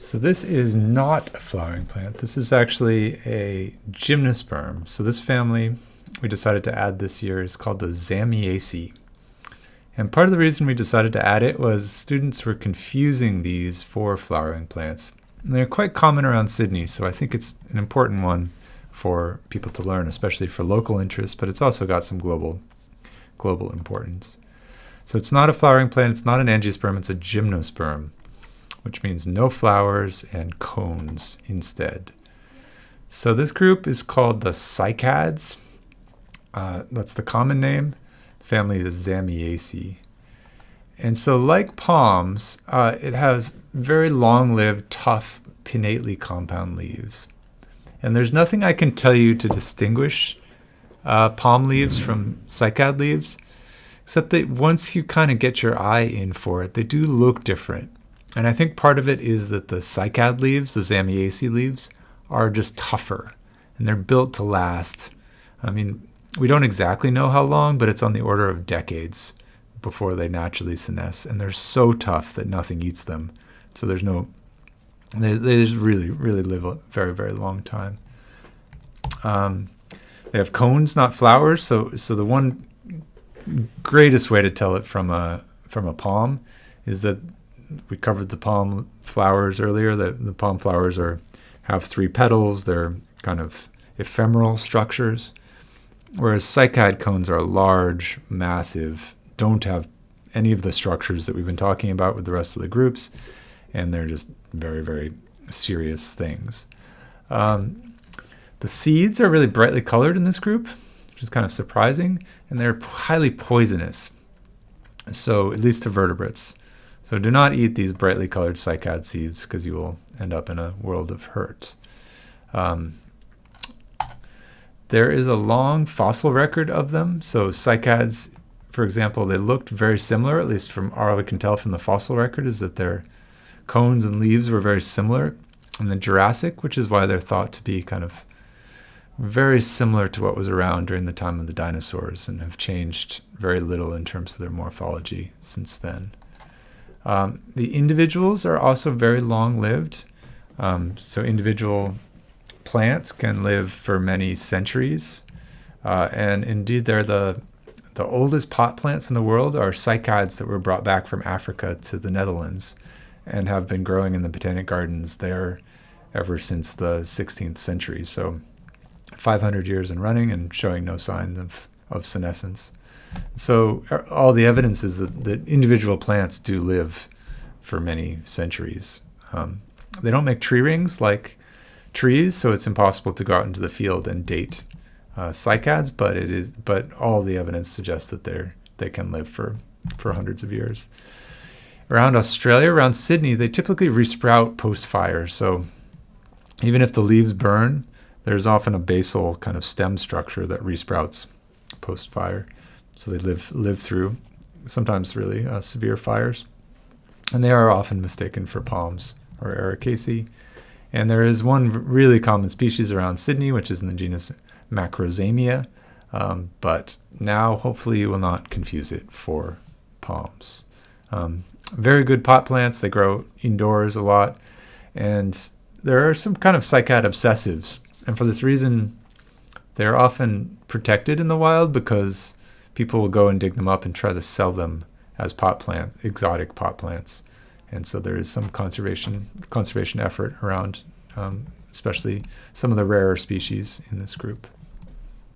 So this is not a flowering plant. This is actually a gymnosperm. So this family we decided to add this year is called the Zamiaceae. And part of the reason we decided to add it was students were confusing these for flowering plants. And they're quite common around Sydney, so I think it's an important one for people to learn, especially for local interest, but it's also got some global importance. So it's not a flowering plant, it's not an angiosperm, it's a gymnosperm, which means no flowers and cones instead. So this group is called the cycads. That's the common name. The family is Zamiaceae. And so like palms, it has very long-lived, tough, pinnately compound leaves. And there's nothing I can tell you to distinguish palm leaves from cycad leaves, except that once you kind of get your eye in for it, they do look different. And I think part of it is that the cycad leaves, the Zamiaceae leaves, are just tougher, and they're built to last. I mean, we don't exactly know how long, but it's on the order of decades before they naturally senesce, and they're so tough that nothing eats them. So they just really live a very, very long time. They have cones, not flowers. So the one greatest way to tell it from a palm is that we covered the palm flowers earlier. The palm flowers have 3 petals. They're kind of ephemeral structures, whereas cycad cones are large, massive, don't have any of the structures that we've been talking about with the rest of the groups, and they're just very, very serious things. The seeds are really brightly colored in this group, which is kind of surprising, and they're highly poisonous, so at least to vertebrates. So do not eat these brightly colored cycad seeds because you will end up in a world of hurt. There is a long fossil record of them. So cycads, for example, they looked very similar, at least from all we can tell from the fossil record, is that their cones and leaves were very similar in the Jurassic, which is why they're thought to be kind of very similar to what was around during the time of the dinosaurs and have changed very little in terms of their morphology since then. The individuals are also very long-lived. So individual plants can live for many centuries. And indeed, they're the oldest pot plants in the world are cycads that were brought back from Africa to the Netherlands and have been growing in the botanic gardens there ever since the 16th century. So 500 years and running and showing no signs of senescence. So all the evidence is that individual plants do live for many centuries. They don't make tree rings like trees, so it's impossible to go out into the field and date cycads, but all the evidence suggests that they can live for hundreds of years. Around Australia, around Sydney, they typically resprout post-fire. So even if the leaves burn, there's often a basal kind of stem structure that resprouts post-fire. So they live through sometimes really severe fires. And they are often mistaken for palms or Ericaceae. And there is one really common species around Sydney, which is in the genus Macrozamia. But now, hopefully, you will not confuse it for palms. Very good pot plants. They grow indoors a lot. And there are some kind of cycad obsessives. And for this reason, they're often protected in the wild because people will go and dig them up and try to sell them as pot plants, exotic pot plants. And so there is some conservation effort around, especially some of the rarer species in this group.